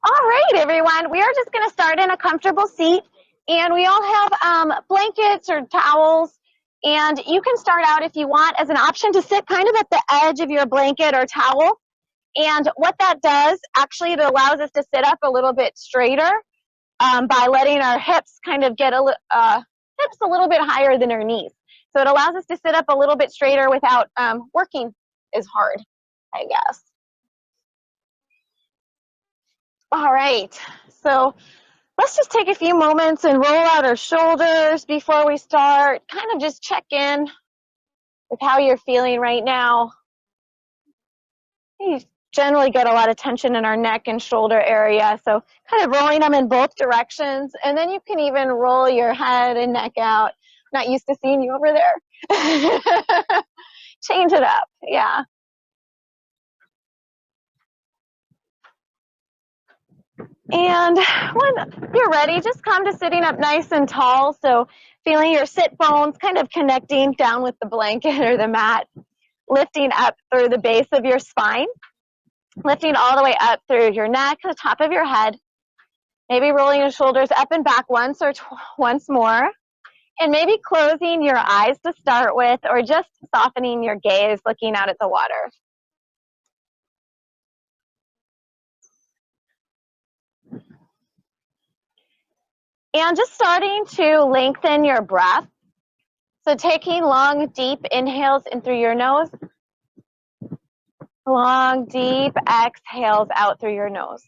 All right, everyone. We are just going to start in a comfortable seat, and we all have blankets or towels, and you can start out if you want as an option to sit kind of at the edge of your blanket or towel. And what that does, actually, it allows us to sit up a little bit straighter by letting our hips kind of get hips a little bit higher than our knees. So it allows us to sit up a little bit straighter without working as hard, I guess. All right, so let's just take a few moments and roll out our shoulders before we start. Kind of just check in with how you're feeling right now. We generally get a lot of tension in our neck and shoulder area, so kind of rolling them in both directions, and then you can even roll your head and neck out. Not used to seeing you over there. Change it up, yeah. And when you're ready, just come to sitting up nice and tall. So feeling your sit bones kind of connecting down with the blanket or the mat, lifting up through the base of your spine, lifting all the way up through your neck, the top of your head, maybe rolling your shoulders up and back once or once more, and maybe closing your eyes to start with, or just softening your gaze, looking out at the water. And just starting to lengthen your breath. So taking long, deep inhales in through your nose. Long, deep exhales out through your nose.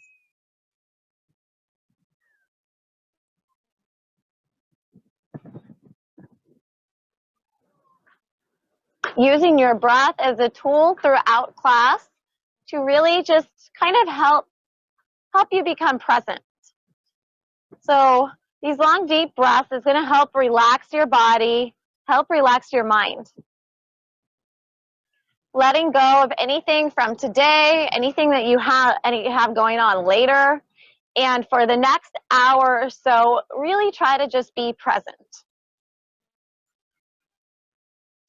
Using your breath as a tool throughout class to really just kind of help you become present. So these long, deep breaths is going to help relax your body, help relax your mind. Letting go of anything from today, anything that you have going on later. And for the next hour or so, really try to just be present.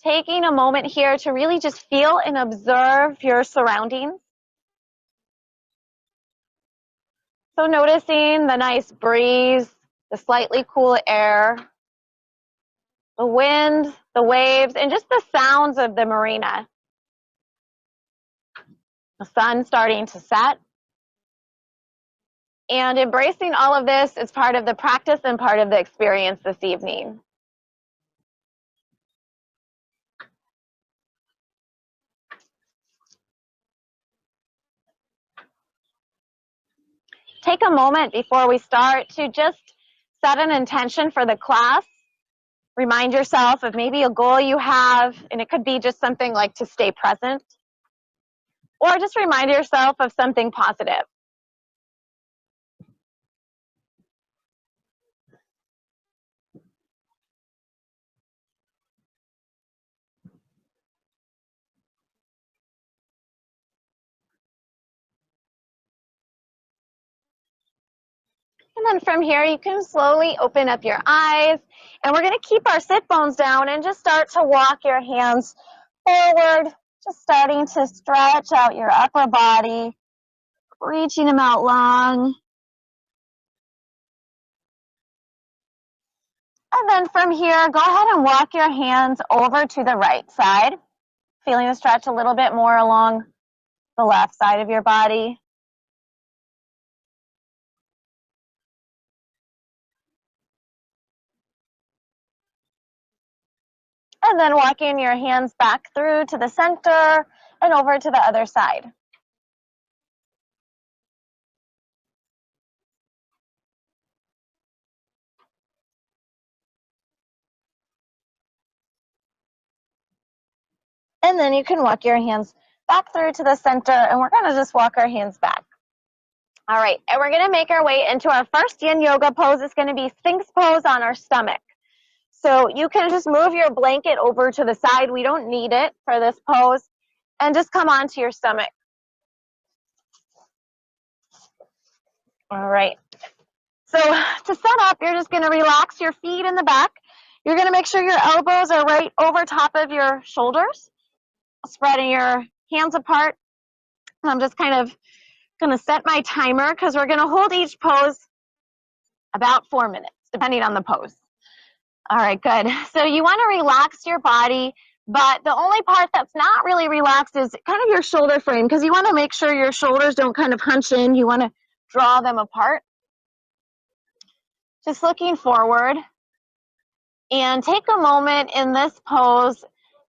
Taking a moment here to really just feel and observe your surroundings. So noticing the nice breeze, the slightly cool air, the wind, the waves, and just the sounds of the marina. The sun starting to set. And embracing all of this is part of the practice and part of the experience this evening. Take a moment before we start to just set an intention for the class. Remind yourself of maybe a goal you have, and it could be just something like to stay present. Or just remind yourself of something positive. And then from here, you can slowly open up your eyes. And we're going to keep our sit bones down and just start to walk your hands forward, just starting to stretch out your upper body, reaching them out long. And then from here, go ahead and walk your hands over to the right side, feeling the stretch a little bit more along the left side of your body. And then walking your hands back through to the center and over to the other side. And then you can walk your hands back through to the center, and we're going to just walk our hands back. All right, and we're going to make our way into our first Yin Yoga pose. It's going to be Sphinx Pose on our stomach. So you can just move your blanket over to the side. We don't need it for this pose. And just come onto your stomach. All right. So to set up, you're just going to relax your feet in the back. You're going to make sure your elbows are right over top of your shoulders. Spreading your hands apart. I'm just kind of going to set my timer because we're going to hold each pose about 4 minutes, depending on the pose. All right, good. So you want to relax your body, but the only part that's not really relaxed is kind of your shoulder frame, because you want to make sure your shoulders don't kind of hunch in. You want to draw them apart. Just looking forward. And take a moment in this pose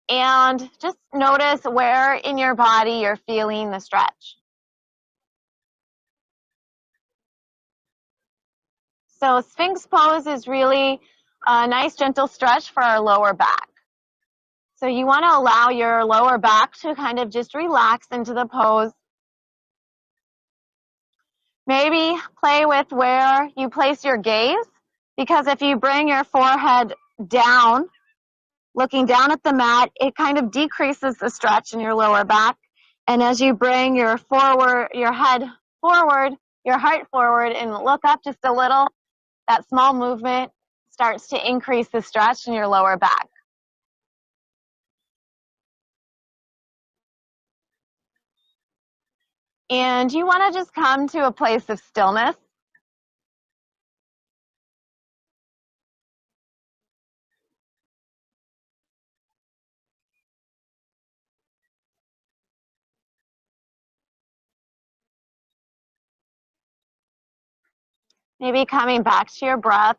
and just notice where in your body you're feeling the stretch. So Sphinx Pose is really a nice gentle stretch for our lower back. So you want to allow your lower back to kind of just relax into the pose. Maybe play with where you place your gaze, because if you bring your forehead down, looking down at the mat, it kind of decreases the stretch in your lower back. And as you bring your head forward, your heart forward, and look up just a little, that small movement starts to increase the stretch in your lower back. And you want to just come to a place of stillness. Maybe coming back to your breath.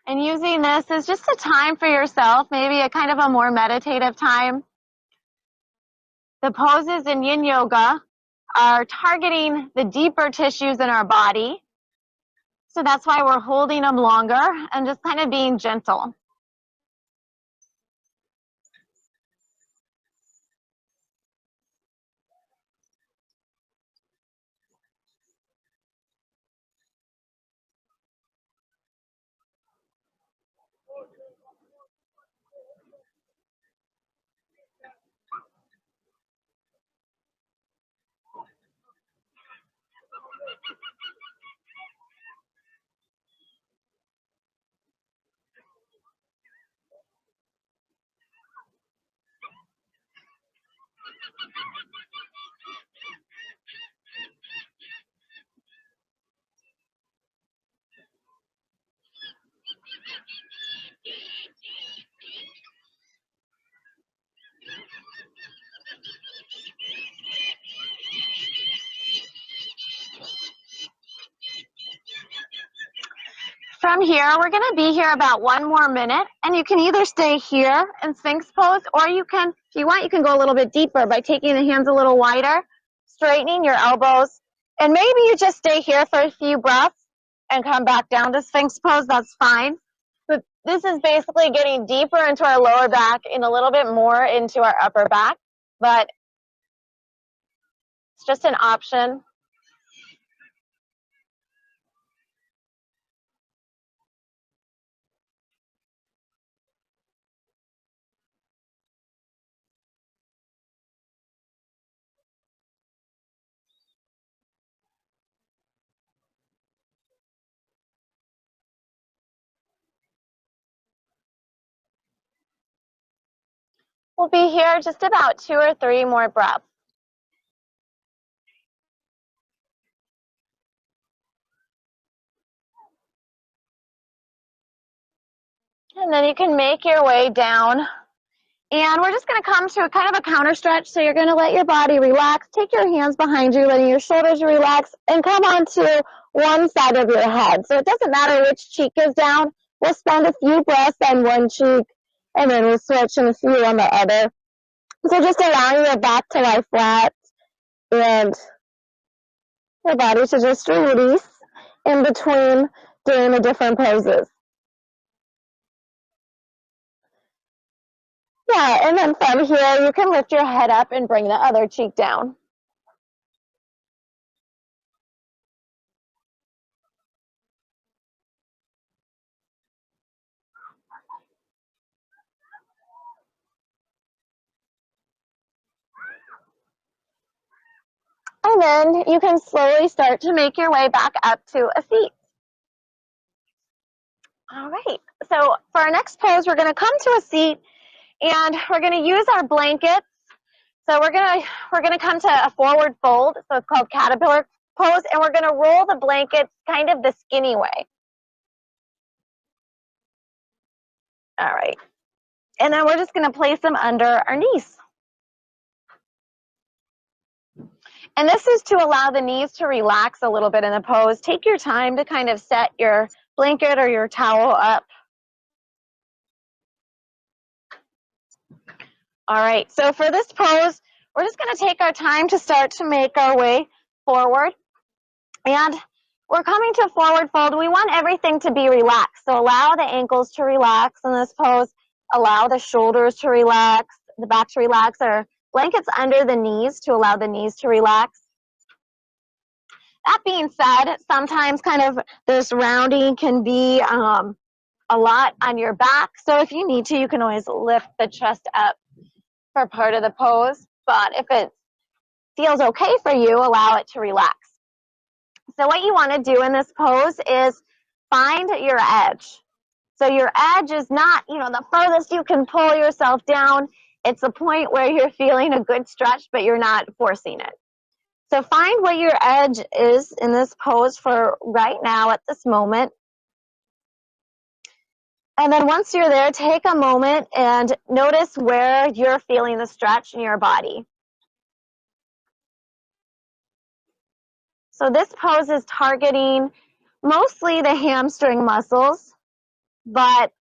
And using this as just a time for yourself, maybe a kind of a more meditative time. The poses in Yin Yoga are targeting the deeper tissues in our body. So that's why we're holding them longer and just kind of being gentle. From here, we're going to be here about 1 more minute, and you can either stay here in Sphinx Pose, or you can, if you want, you can go a little bit deeper by taking the hands a little wider, straightening your elbows, and maybe you just stay here for a few breaths and come back down to Sphinx Pose. That's fine. But this is basically getting deeper into our lower back and a little bit more into our upper back, but it's just an option. We'll be here just about 2 or 3 more breaths. And then you can make your way down. And we're just going to come to a kind of a counter stretch. So you're going to let your body relax. Take your hands behind you, letting your shoulders relax, and come onto one side of your head. So it doesn't matter which cheek is down. We'll spend a few breaths on one cheek, and then we'll switch and a few on the other. So just allowing your back to lie flat and your body to just release in between doing the different poses. Yeah, and then from here, you can lift your head up and bring the other cheek down. And then you can slowly start to make your way back up to a seat. All right, so for our next pose, we're going to come to a seat, and we're going to use our blankets So we're gonna come to a forward fold. So it's called caterpillar pose, and we're gonna roll the blankets kind of the skinny way. All right. And then we're just gonna place them under our knees. And this is to allow the knees to relax a little bit in the pose. Take your time to kind of set your blanket or your towel up. All right, so for this pose, we're just gonna take our time to start to make our way forward. And we're coming to forward fold. We want everything to be relaxed. So allow the ankles to relax in this pose. Allow the shoulders to relax, the back to relax, or blankets under the knees to allow the knees to relax. That being said, sometimes kind of this rounding can be a lot on your back. So if you need to, you can always lift the chest up for part of the pose. But if it feels okay for you, allow it to relax. So what you want to do in this pose is find your edge. So your edge is not, the furthest you can pull yourself down. It's the point where you're feeling a good stretch, but you're not forcing it. So find what your edge is in this pose for right now at this moment. And then once you're there, take a moment and notice where you're feeling the stretch in your body. So this pose is targeting mostly the hamstring muscles, but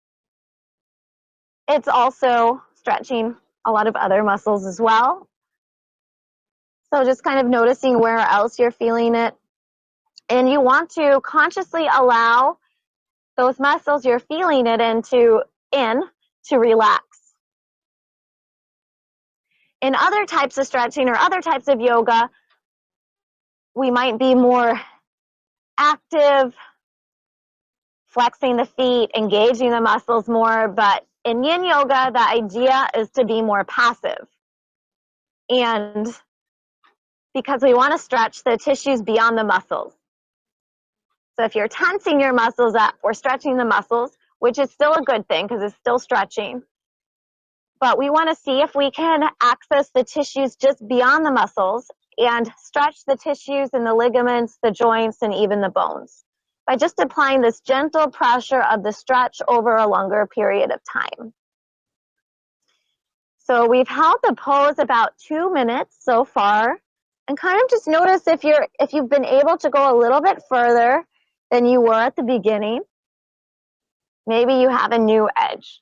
it's also stretching a lot of other muscles as well. So just kind of noticing where else you're feeling it. And you want to consciously allow those muscles you're feeling it in to relax. In other types of stretching or other types of yoga, we might be more active, flexing the feet, engaging the muscles more, but in Yin Yoga, the idea is to be more passive. And because we want to stretch the tissues beyond the muscles. So if you're tensing your muscles up or stretching the muscles, which is still a good thing because it's still stretching, but we want to see if we can access the tissues just beyond the muscles and stretch the tissues and the ligaments, the joints, and even the bones by just applying this gentle pressure of the stretch over a longer period of time. So we've held the pose about 2 minutes so far, and kind of just notice if you've been able to go a little bit further than you were at the beginning. Maybe you have a new edge.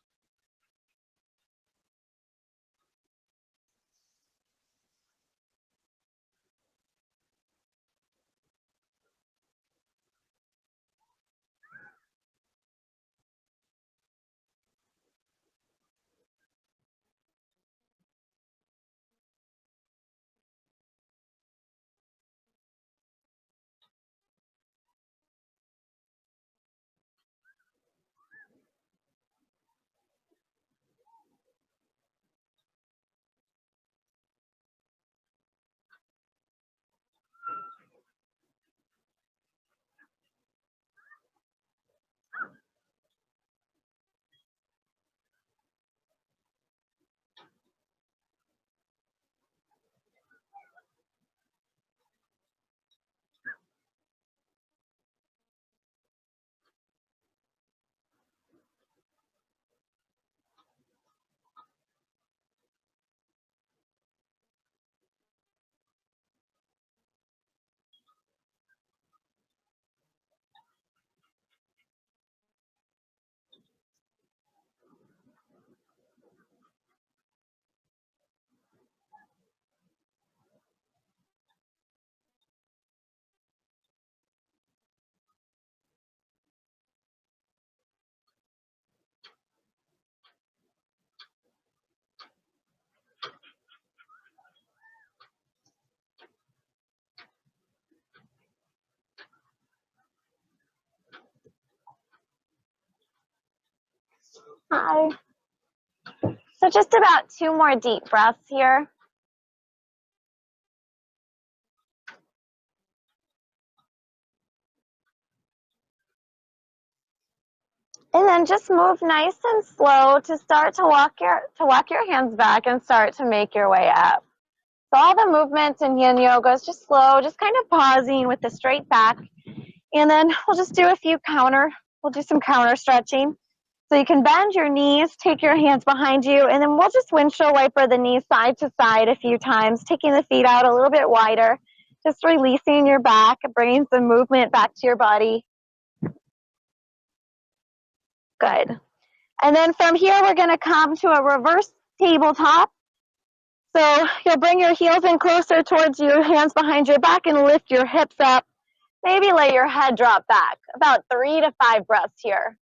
Hi. So just about 2 more deep breaths here. And then just move nice and slow to start to walk your hands back and start to make your way up. So all the movements in Yin Yoga is just slow, just kind of pausing with the straight back. And then we'll just do we'll do some counter stretching. So you can bend your knees, take your hands behind you, and then we'll just windshield wiper the knees side to side a few times, taking the feet out a little bit wider, just releasing your back, bringing some movement back to your body. Good. And then from here, we're going to come to a reverse tabletop. So you'll bring your heels in closer towards you, hands behind your back, and lift your hips up. Maybe let your head drop back. About 3 to 5 breaths here.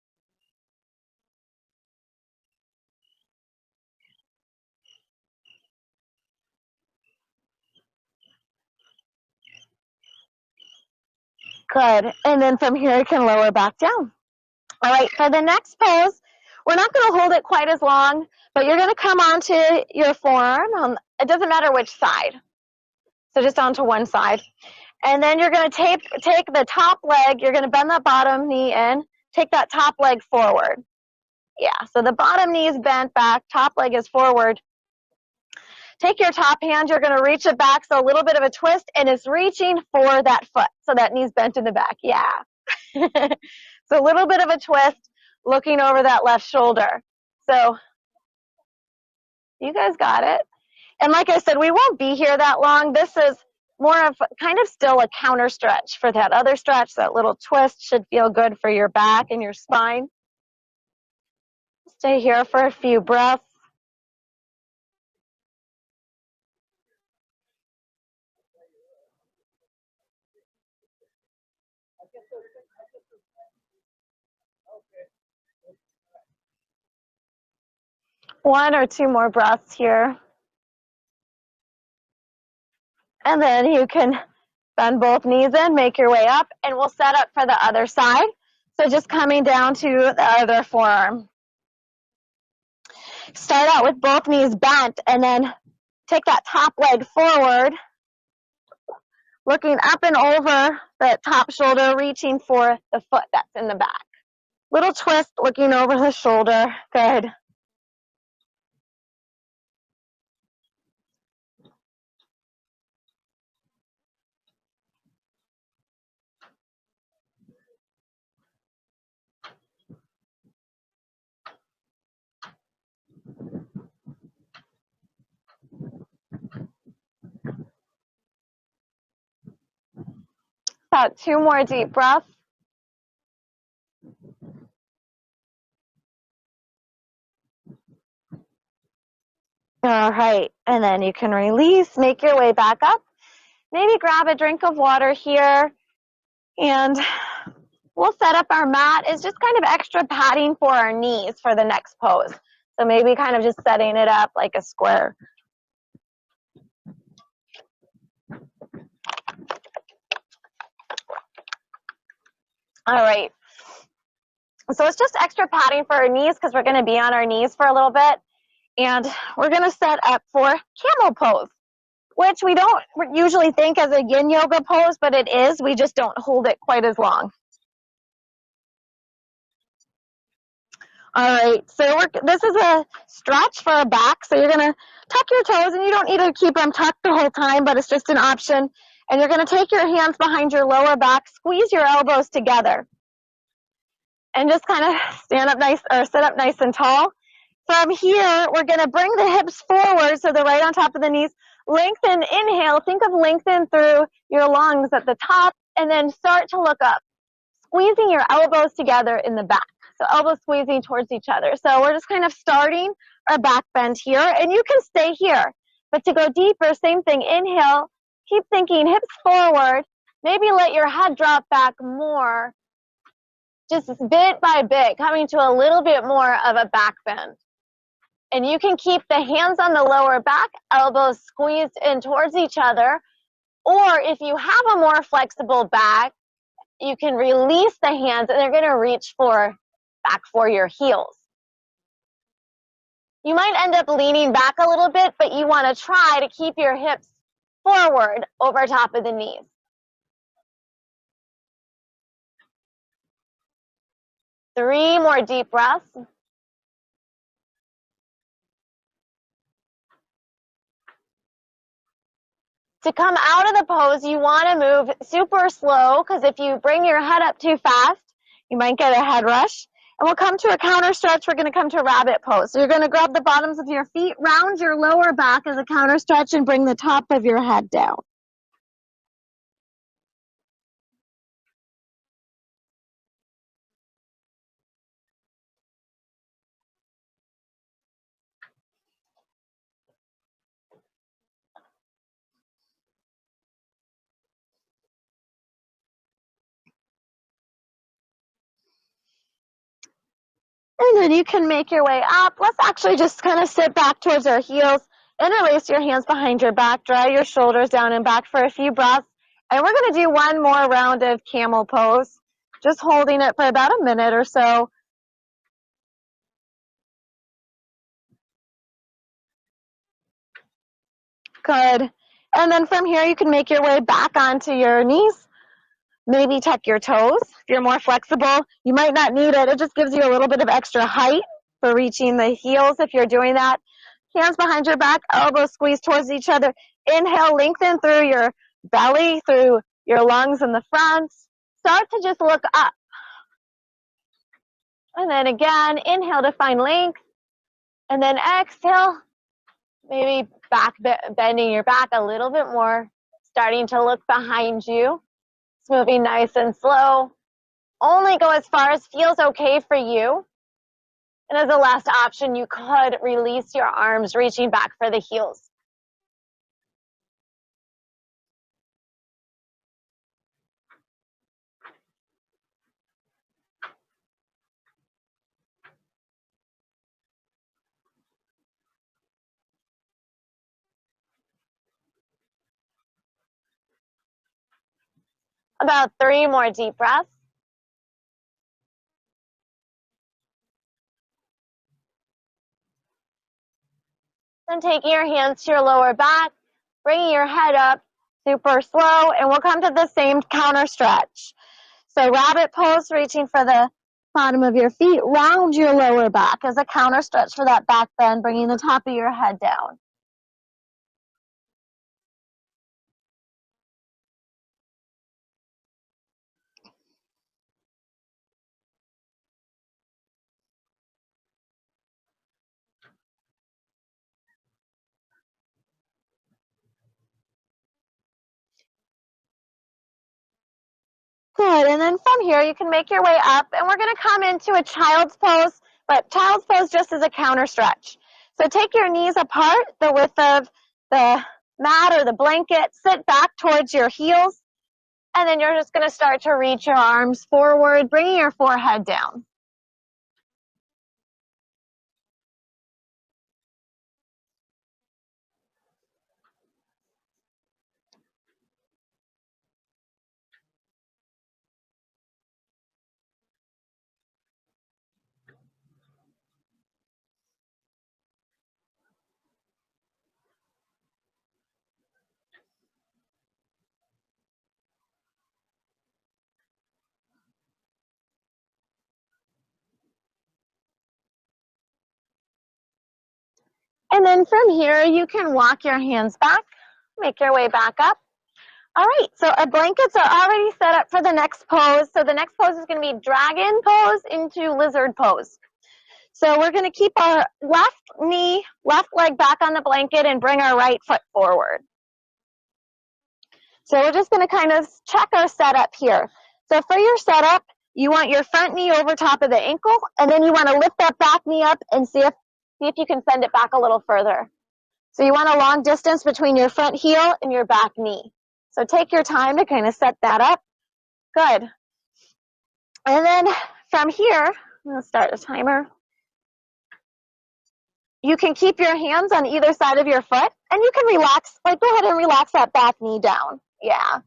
Good. And then from here, you can lower back down. All right, for the next pose, we're not going to hold it quite as long, but you're going to come onto your forearm. It doesn't matter which side. So just onto one side. And then you're going to take the top leg. You're going to bend that bottom knee in. Take that top leg forward. Yeah, so the bottom knee is bent back. Top leg is forward. Take your top hand. You're going to reach it back. So a little bit of a twist, and it's reaching for that foot. So that knee's bent in the back. Yeah. So a little bit of a twist, looking over that left shoulder. So you guys got it. And like I said, we won't be here that long. This is more of kind of still a counter stretch for that other stretch. That little twist should feel good for your back and your spine. Stay here for a few breaths. One or two more breaths here. And then you can bend both knees in, make your way up, and we'll set up for the other side. So just coming down to the other forearm. Start out with both knees bent, and then take that top leg forward, looking up and over the top shoulder, reaching for the foot that's in the back. Little twist, looking over the shoulder. Good. About 2 more deep breaths. All right, and then you can release, make your way back up. Maybe grab a drink of water here, and we'll set up our mat. It's just kind of extra padding for our knees for the next pose. So maybe kind of just setting it up like a square. All right. So it's just extra padding for our knees because we're going to be on our knees for a little bit. And we're going to set up for Camel Pose, which we don't usually think as a Yin Yoga pose, but it is. We just don't hold it quite as long. All right, so this is a stretch for our back. So you're going to tuck your toes, and you don't need to keep them tucked the whole time, but it's just an option. And you're going to take your hands behind your lower back, squeeze your elbows together, and just kind of stand up nice or sit up nice and tall. From here, we're going to bring the hips forward so they're right on top of the knees. Lengthen, inhale. Think of lengthen through your lungs at the top, and then start to look up, squeezing your elbows together in the back. So elbows squeezing towards each other. So we're just kind of starting our back bend here, and you can stay here. But to go deeper, same thing. Inhale. Keep thinking hips forward. Maybe let your head drop back more, just bit by bit, coming to a little bit more of a back bend. And you can keep the hands on the lower back, elbows squeezed in towards each other. Or if you have a more flexible back, you can release the hands, and they're going to reach back for your heels. You might end up leaning back a little bit, but you want to try to keep your hips forward over top of the knees. Three more deep breaths. To come out of the pose, you want to move super slow, because if you bring your head up too fast, you might get a head rush. And we'll come to a counter stretch. We're going to come to a rabbit pose. So you're going to grab the bottoms of your feet, round your lower back as a counter stretch, and bring the top of your head down. And then you can make your way up. Let's actually just kind of sit back towards our heels. Interlace your hands behind your back. Draw your shoulders down and back for a few breaths. And we're going to do one more round of camel pose, just holding it for about a minute or so. Good. And then from here, you can make your way back onto your knees. Maybe tuck your toes. If you're more flexible, you might not need it. It just gives you a little bit of extra height for reaching the heels if you're doing that. Hands behind your back, elbows squeeze towards each other. Inhale, lengthen through your belly, through your lungs in the front. Start to just look up. And then again, inhale to find length. And then exhale, maybe bending your back a little bit more, starting to look behind you. It's moving nice and slow. Only go as far as feels okay for you. And as a last option, you could release your arms, reaching back for the heels. About 3 more deep breaths. Then taking your hands to your lower back, bringing your head up super slow, and we'll come to the same counter stretch. So rabbit pose, reaching for the bottom of your feet, round your lower back as a counter stretch for that back bend, bringing the top of your head down. Good, and then from here, you can make your way up, and we're going to come into a child's pose, but child's pose just as a counter stretch. So take your knees apart, the width of the mat or the blanket, sit back towards your heels, and then you're just going to start to reach your arms forward, bringing your forehead down. And then from here, you can walk your hands back, make your way back up. All right, so our blankets are already set up for the next pose. So the next pose is going to be dragon pose into lizard pose. So we're going to keep our left leg back on the blanket and bring our right foot forward. So we're just going to kind of check our setup here. So for your setup, you want your front knee over top of the ankle, and then you want to lift that back knee up and see if you can send it back a little further. So you want a long distance between your front heel and your back knee. So take your time to kind of set that up. Good. And then from here, I'm going to start a timer. You can keep your hands on either side of your foot, and you can relax, like go ahead and relax that back knee down. Yeah.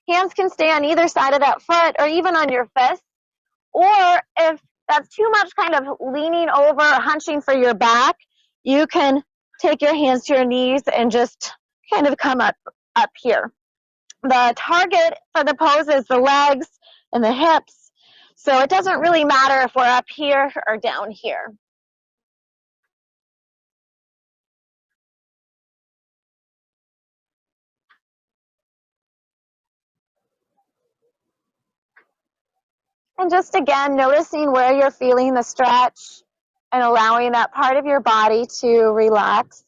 Hands can stay on either side of that foot or even on your fist. Or if that's too much kind of leaning over or hunching for your back, you can take your hands to your knees and just kind of come up here. The target for the pose is the legs and the hips. So it doesn't really matter if we're up here or down here. And just again, noticing where you're feeling the stretch and allowing that part of your body to relax.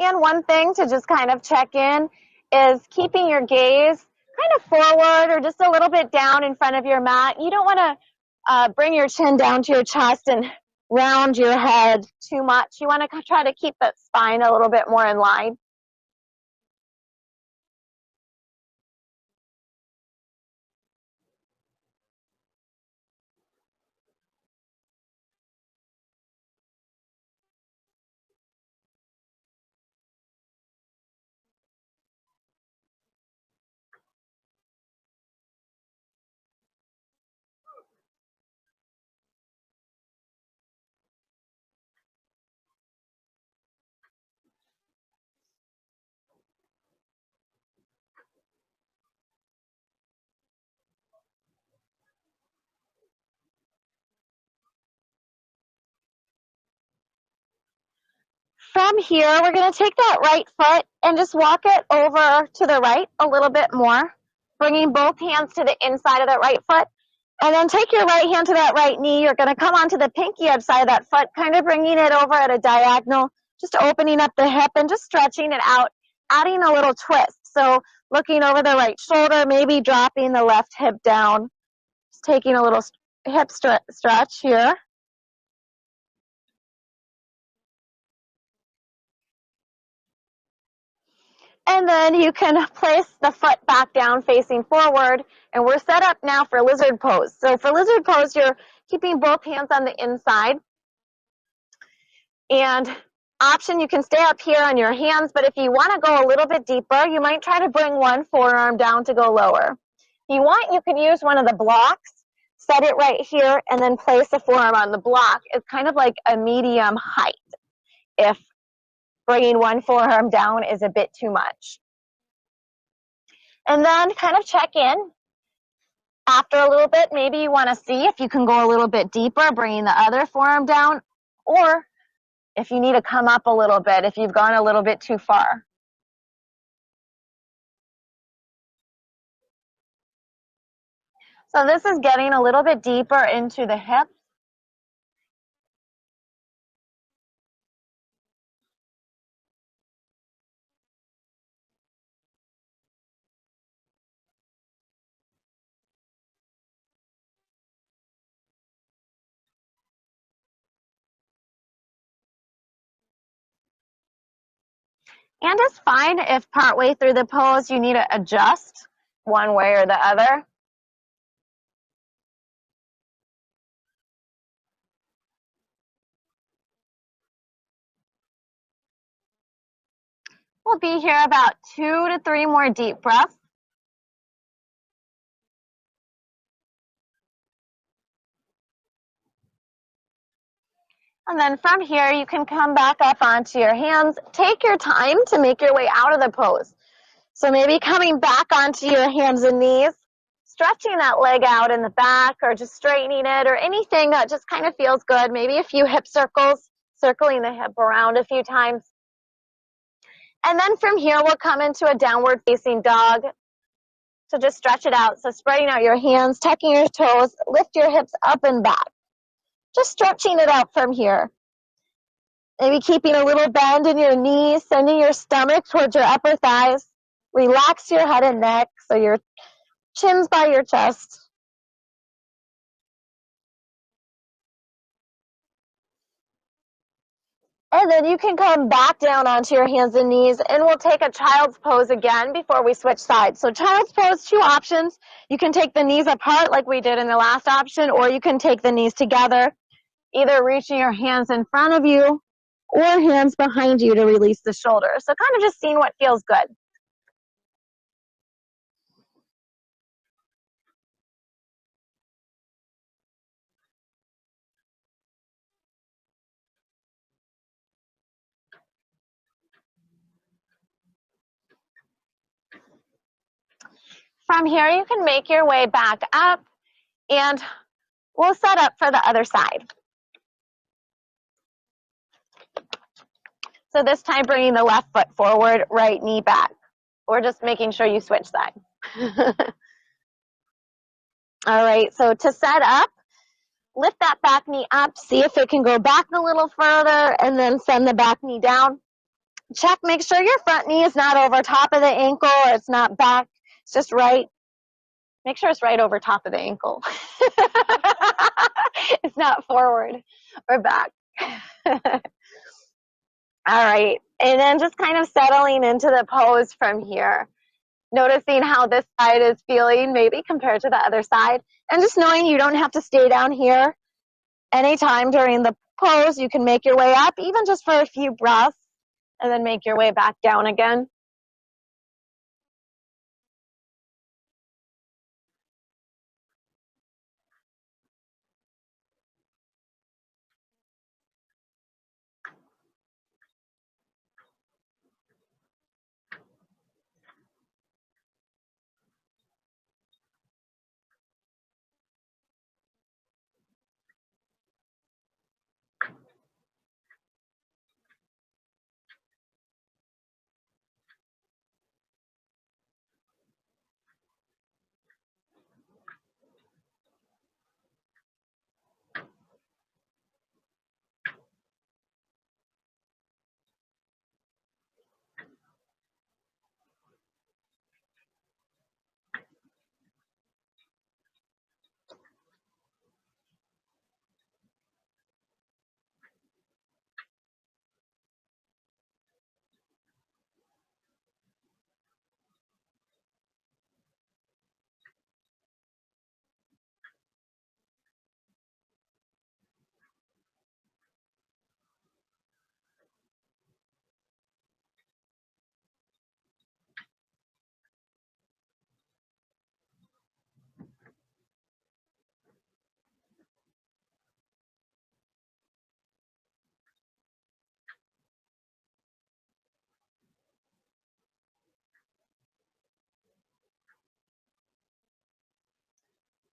And one thing to just kind of check in is keeping your gaze kind of forward or just a little bit down in front of your mat. You don't want to bring your chin down to your chest and round your head too much. You want to try to keep that spine a little bit more in line. From here, we're going to take that right foot and just walk it over to the right a little bit more, bringing both hands to the inside of that right foot. And then take your right hand to that right knee. You're going to come onto the pinky edge side of that foot, kind of bringing it over at a diagonal, just opening up the hip and just stretching it out, adding a little twist. So looking over the right shoulder, maybe dropping the left hip down, just taking a little hip stretch here. And then you can place the foot back down facing forward. And we're set up now for lizard pose. So for lizard pose, you're keeping both hands on the inside. And option, you can stay up here on your hands, but if you want to go a little bit deeper, you might try to bring one forearm down to go lower. If you want, you can use one of the blocks, set it right here, and then place the forearm on the block. It's kind of like a medium height if bringing one forearm down is a bit too much. And then kind of check in. After a little bit, maybe you want to see if you can go a little bit deeper, bringing the other forearm down, or if you need to come up a little bit, if you've gone a little bit too far. So this is getting a little bit deeper into the hips. And it's fine if partway through the pose you need to adjust one way or the other. We'll be here about 2 to 3 more deep breaths. And then from here, you can come back up onto your hands. Take your time to make your way out of the pose. So maybe coming back onto your hands and knees, stretching that leg out in the back or just straightening it or anything that just kind of feels good. Maybe a few hip circles, circling the hip around a few times. And then from here, we'll come into a downward facing dog. So just stretch it out. So spreading out your hands, tucking your toes, lift your hips up and back. Just stretching it out from here. Maybe keeping a little bend in your knees, sending your stomach towards your upper thighs. Relax your head and neck so your chin's by your chest. And then you can come back down onto your hands and knees, and we'll take a child's pose again before we switch sides. So child's pose, 2 options. You can take the knees apart like we did in the last option, or you can take the knees together, either reaching your hands in front of you or hands behind you to release the shoulders. So kind of just seeing what feels good. From here, you can make your way back up, and we'll set up for the other side. So this time, bringing the left foot forward, right knee back. or just making sure you switch sides. All right, so to set up, lift that back knee up, see if it can go back a little further, and then send the back knee down. Check, make sure your front knee is not over top of the ankle, or it's not back, it's just right. Make sure it's right over top of the ankle. It's not forward or back. All right, and then just kind of settling into the pose from here. Noticing how this side is feeling maybe compared to the other side. And just knowing you don't have to stay down here. Anytime during the pose, you can make your way up, even just for a few breaths, and then make your way back down again.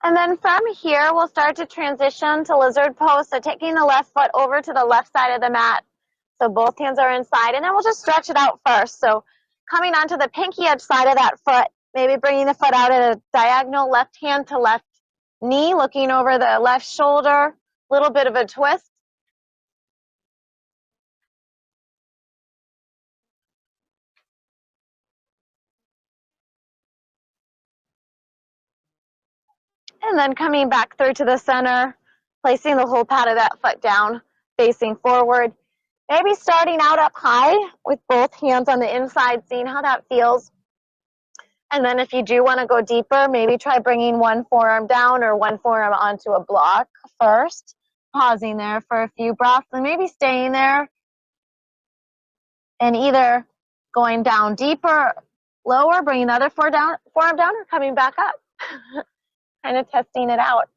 And then from here, we'll start to transition to lizard pose. So taking the left foot over to the left side of the mat. So both hands are inside. And then we'll just stretch it out first. So coming onto the pinky edge side of that foot, maybe bringing the foot out at a diagonal, left hand to left knee, looking over the left shoulder, little bit of a twist. And then coming back through to the center, placing the whole pad of that foot down, facing forward. Maybe starting out up high with both hands on the inside, seeing how that feels. And then if you do want to go deeper, maybe try bringing one forearm down or one forearm onto a block first. Pausing there for a few breaths and maybe staying there and either going down deeper, lower, bringing another forearm down, or coming back up. Kind of testing it out.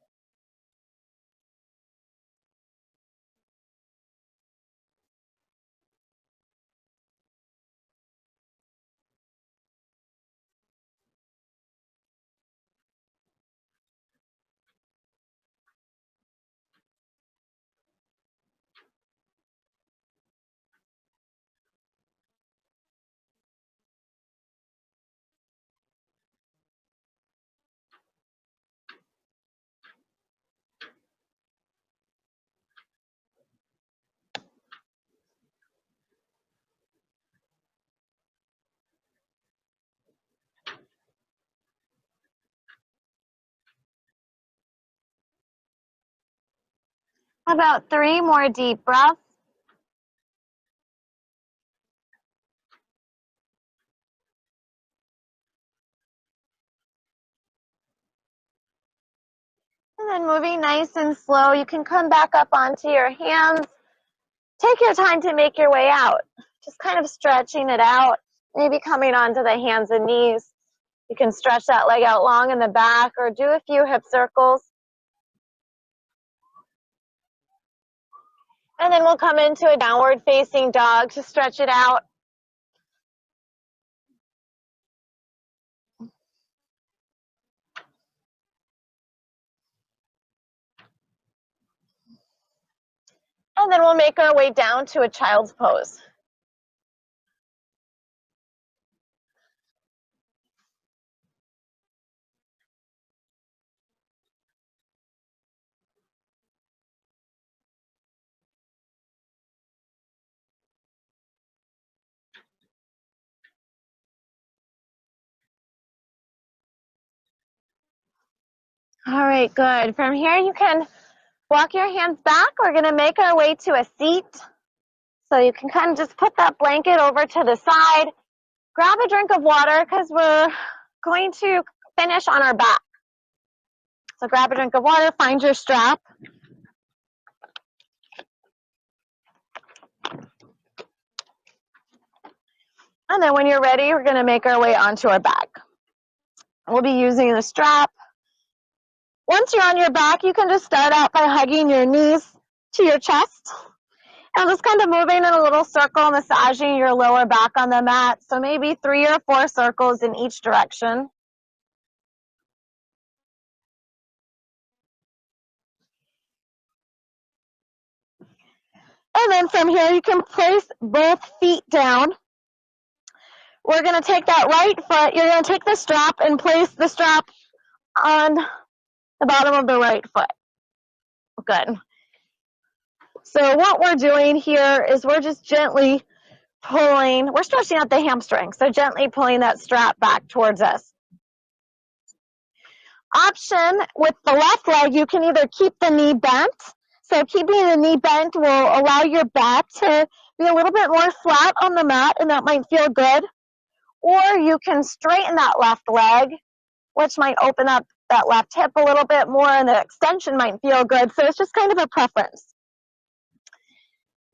About 3 more deep breaths. And then moving nice and slow, you can come back up onto your hands. Take your time to make your way out. Just kind of stretching it out, maybe coming onto the hands and knees. You can stretch that leg out long in the back or do a few hip circles. And then we'll come into a downward facing dog to stretch it out. And then we'll make our way down to a child's pose. All right, good. From here, you can walk your hands back. We're going to make our way to a seat. So you can kind of just put that blanket over to the side. Grab a drink of water because we're going to finish on our back. So grab a drink of water, find your strap. And then when you're ready, we're going to make our way onto our back. We'll be using the strap. Once you're on your back, you can just start out by hugging your knees to your chest. And just kind of moving in a little circle, massaging your lower back on the mat. So maybe 3 or 4 circles in each direction. And then from here, you can place both feet down. We're going to take that right foot. You're going to take the strap and place the strap on the bottom of the right foot. Good. So what we're doing here is we're just gently pulling. We're stretching out the hamstring. So gently pulling that strap back towards us. Option with the left leg, you can either keep the knee bent. So keeping the knee bent will allow your back to be a little bit more flat on the mat, and that might feel good. Or you can straighten that left leg, which might open up that left hip a little bit more, and the extension might feel good. So it's just kind of a preference.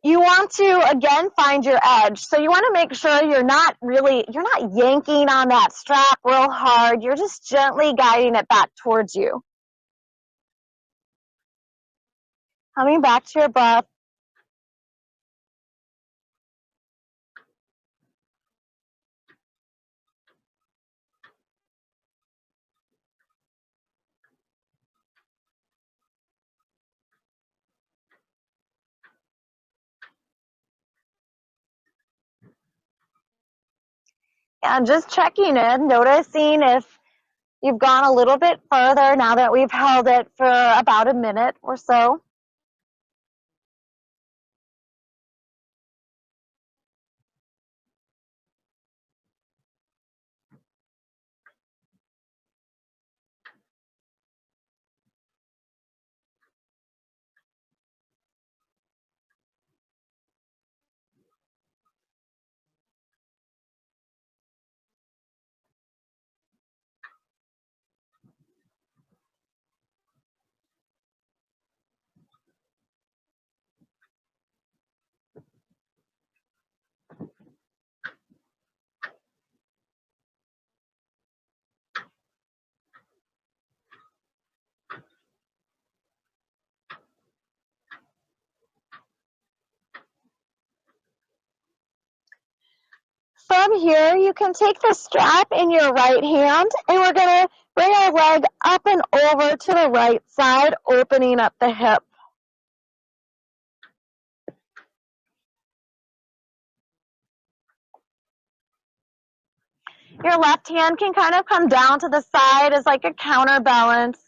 You want to, again, find your edge. So you want to make sure you're not yanking on that strap real hard. You're just gently guiding it back towards you. Coming back to your breath. And just checking in, noticing if you've gone a little bit further now that we've held it for about a minute or so. From here, you can take the strap in your right hand, and we're going to bring our leg up and over to the right side, opening up the hip. Your left hand can kind of come down to the side as like a counterbalance.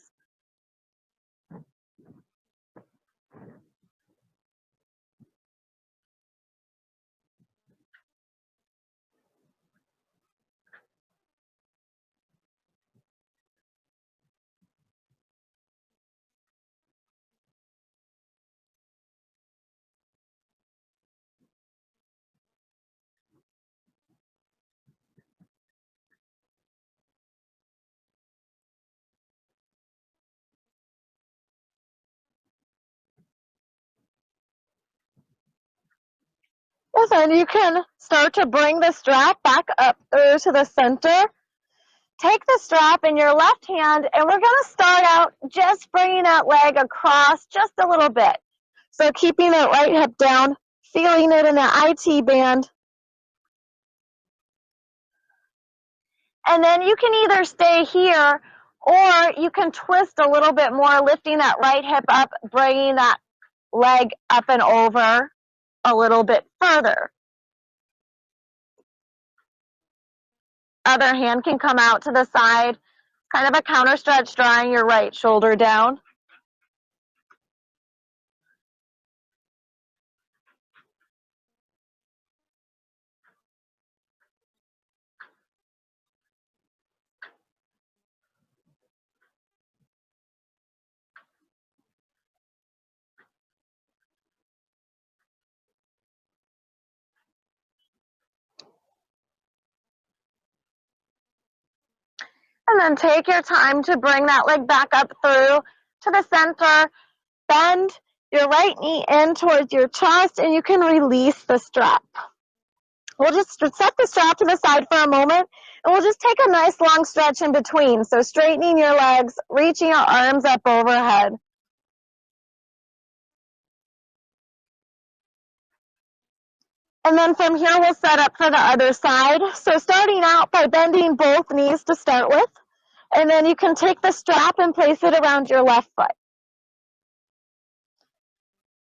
Yes, and you can start to bring the strap back up through to the center. Take the strap in your left hand, and we're going to start out just bringing that leg across just a little bit. So keeping that right hip down, feeling it in the IT band. And then you can either stay here, or you can twist a little bit more, lifting that right hip up, bringing that leg up and over a little bit further. Other hand can come out to the side, kind of a counter stretch, drawing your right shoulder down. And then take your time to bring that leg back up through to the center. Bend your right knee in towards your chest, and you can release the strap. We'll just set the strap to the side for a moment, and we'll just take a nice long stretch in between. So straightening your legs, reaching your arms up overhead. And then from here, we'll set up for the other side. So starting out by bending both knees to start with, and then you can take the strap and place it around your left foot.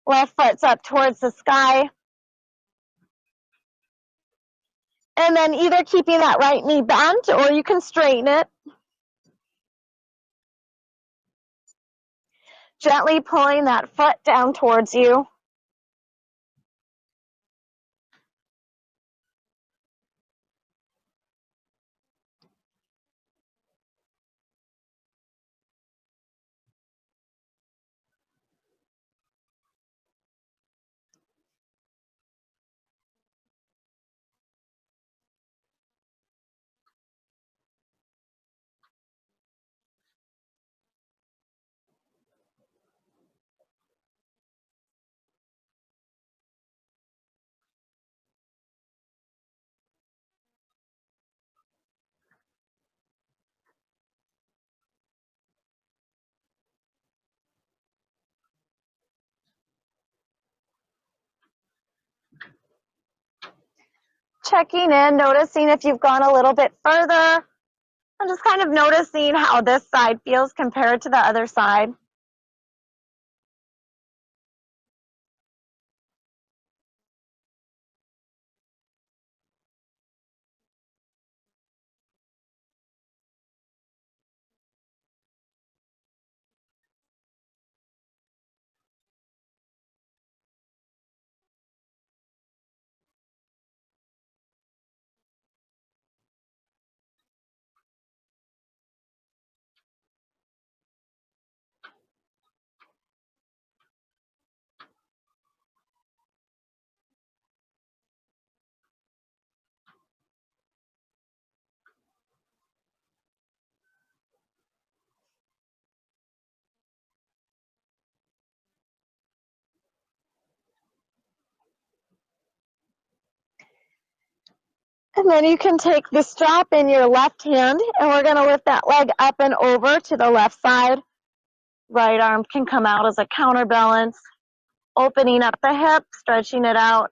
Left foot's up towards the sky. And then either keeping that right knee bent, or you can straighten it. Gently pulling that foot down towards you. Checking in, noticing if you've gone a little bit further, and just kind of noticing how this side feels compared to the other side. And then you can take the strap in your left hand, and we're going to lift that leg up and over to the left side. Right arm can come out as a counterbalance, opening up the hip, stretching it out.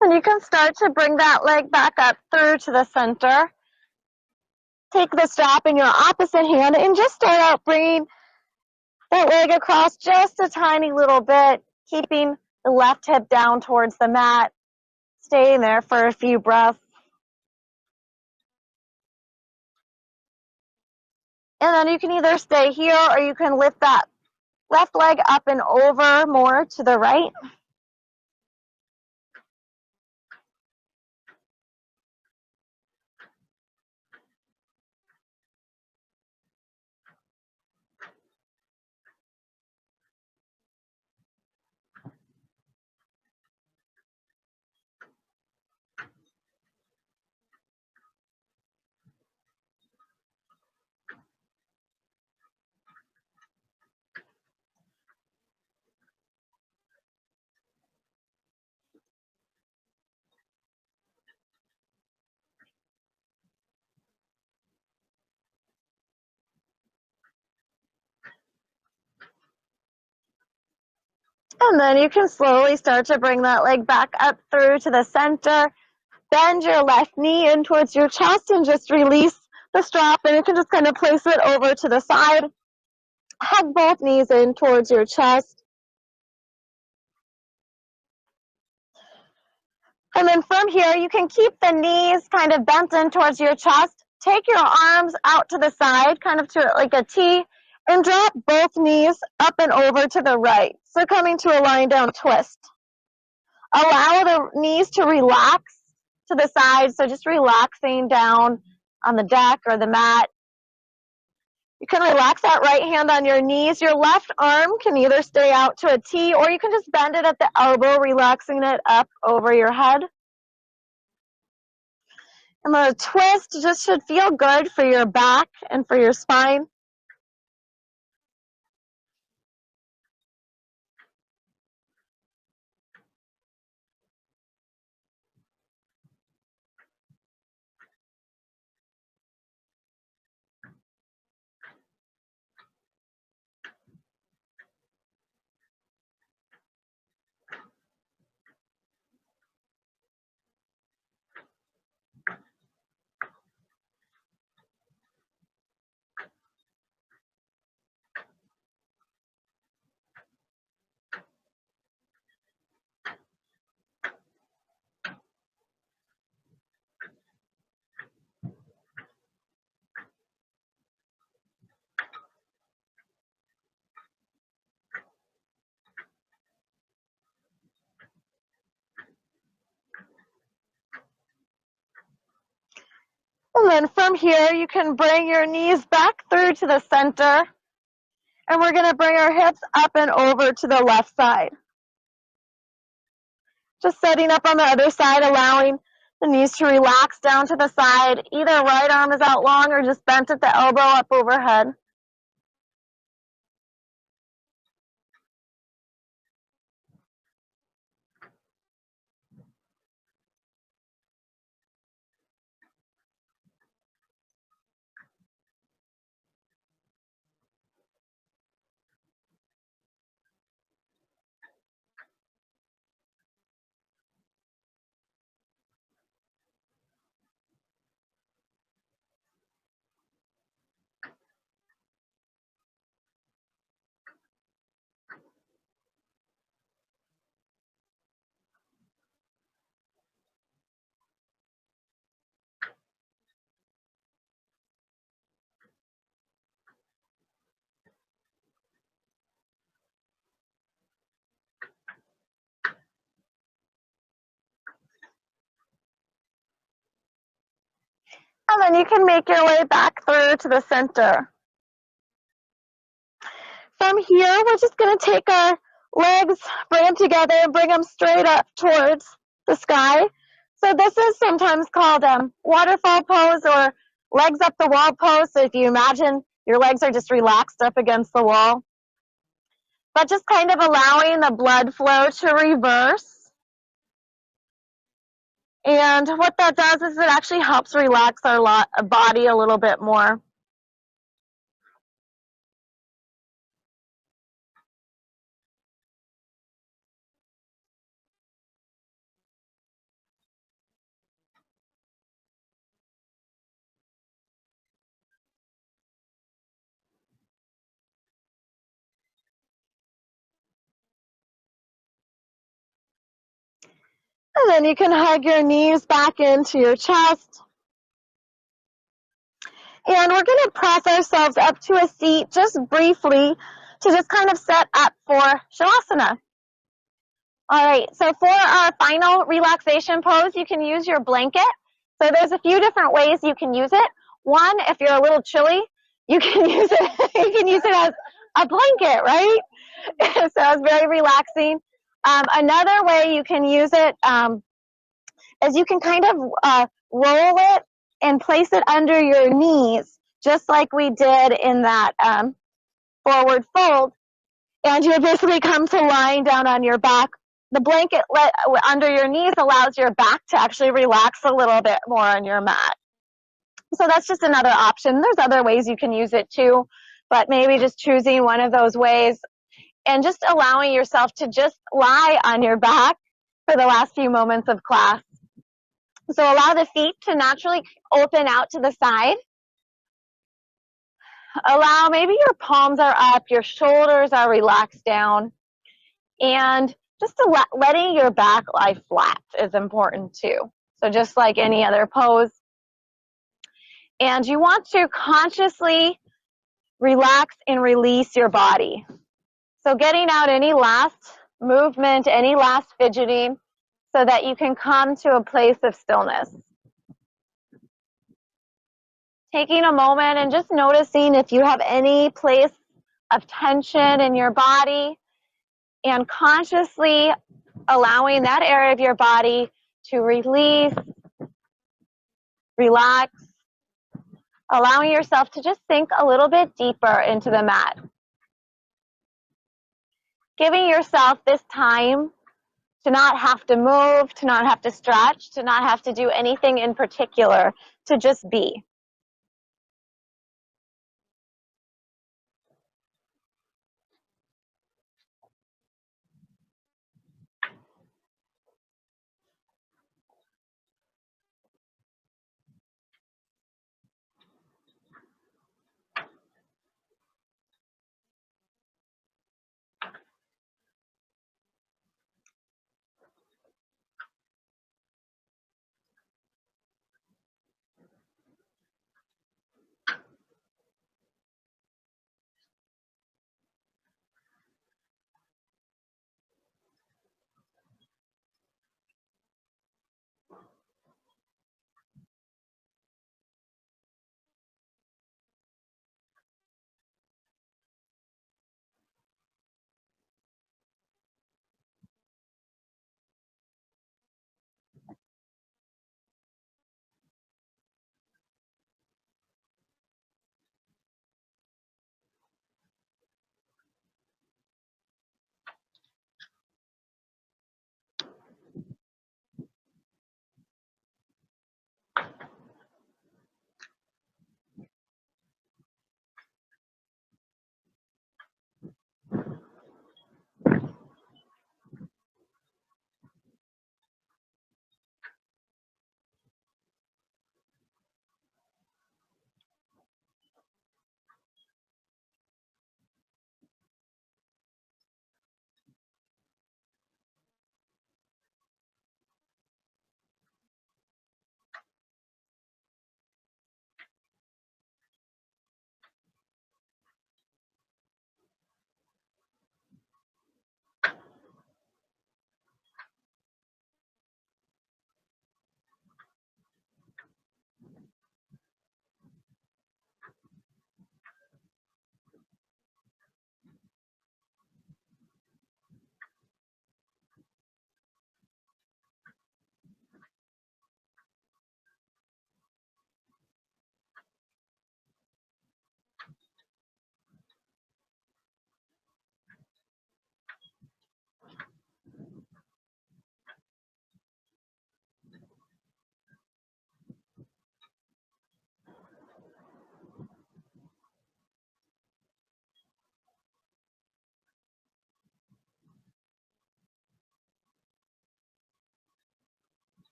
And you can start to bring that leg back up through to the center. Take the strap in your opposite hand and just start out bringing that leg across just a tiny little bit, keeping the left hip down towards the mat, staying there for a few breaths. And then you can either stay here or you can lift that left leg up and over more to the right. And then you can slowly start to bring that leg back up through to the center. Bend your left knee in towards your chest and just release the strap, and you can just kind of place it over to the side. Hug both knees in towards your chest. And then from here, you can keep the knees kind of bent in towards your chest. Take your arms out to the side, kind of to like a T, and drop both knees up and over to the right. So coming to a lying down twist. Allow the knees to relax to the side, so just relaxing down on the deck or the mat. You can relax that right hand on your knees. Your left arm can either stay out to a T, or you can just bend it at the elbow, relaxing it up over your head. And the twist just should feel good for your back and for your spine. And then from here, you can bring your knees back through to the center. And we're going to bring our hips up and over to the left side. Just setting up on the other side, allowing the knees to relax down to the side. Either right arm is out long or just bent at the elbow up overhead. And then you can make your way back through to the center. From here, we're just going to take our legs, bring them together, and bring them straight up towards the sky. So this is sometimes called Waterfall Pose or legs up the wall pose. So if you imagine your legs are just relaxed up against the wall. But just kind of allowing the blood flow to reverse. And what that does is it actually helps relax our body a little bit more. And then you can hug your knees back into your chest. And we're going to press ourselves up to a seat just briefly to just kind of set up for Shavasana. All right, so for our final relaxation pose, you can use your blanket. So there's a few different ways you can use it. One, if you're a little chilly, you can use it as a blanket, right? So it's very relaxing. Another way you can use it is you can kind of roll it and place it under your knees, just like we did in that forward fold. And you basically come to lying down on your back. The blanket under your knees allows your back to actually relax a little bit more on your mat. So that's just another option. There's other ways you can use it too, but maybe just choosing one of those ways and just allowing yourself to just lie on your back for the last few moments of class. So allow the feet to naturally open out to the side. Allow, maybe your palms are up, your shoulders are relaxed down, and just letting your back lie flat is important too. So just like any other pose. And you want to consciously relax and release your body. So getting out any last movement, any last fidgeting, so that you can come to a place of stillness. Taking a moment and just noticing if you have any place of tension in your body, and consciously allowing that area of your body to release, relax, allowing yourself to just sink a little bit deeper into the mat. Giving yourself this time to not have to move, to not have to stretch, to not have to do anything in particular, to just be.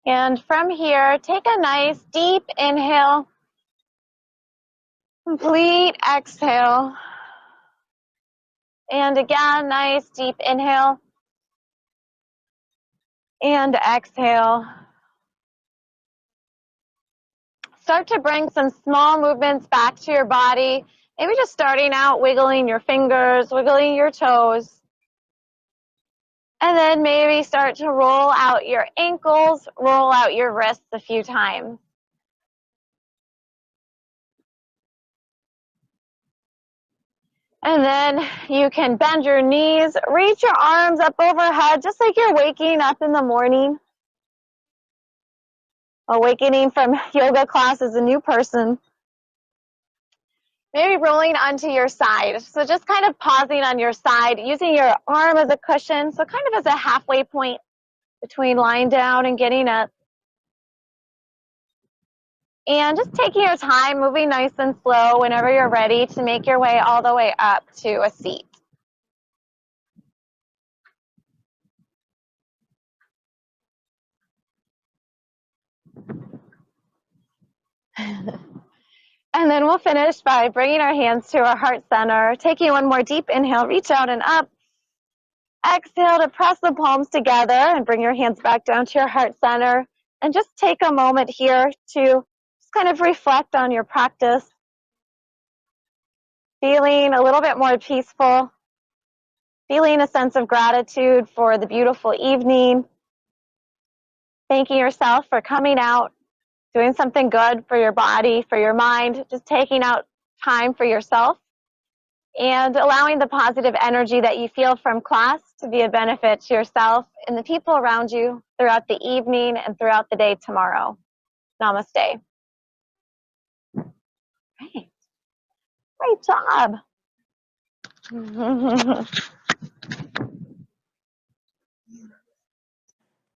And from here, take a nice deep inhale, complete exhale. And again, nice deep inhale and exhale. Start to bring some small movements back to your body. Maybe just starting out wiggling your fingers, wiggling your toes. And then maybe start to roll out your ankles, roll out your wrists a few times. And then you can bend your knees, reach your arms up overhead, just like you're waking up in the morning. Awakening from yoga class as a new person. Maybe rolling onto your side. So just kind of pausing on your side, using your arm as a cushion. So kind of as a halfway point between lying down and getting up. And just taking your time, moving nice and slow whenever you're ready to make your way all the way up to a seat. And then we'll finish by bringing our hands to our heart center, taking one more deep inhale, reach out and up. Exhale to press the palms together and bring your hands back down to your heart center. And just take a moment here to just kind of reflect on your practice, feeling a little bit more peaceful, feeling a sense of gratitude for the beautiful evening, thanking yourself for coming out, doing something good for your body, for your mind, just taking out time for yourself and allowing the positive energy that you feel from class to be a benefit to yourself and the people around you throughout the evening and throughout the day tomorrow. Namaste. Great. Great job.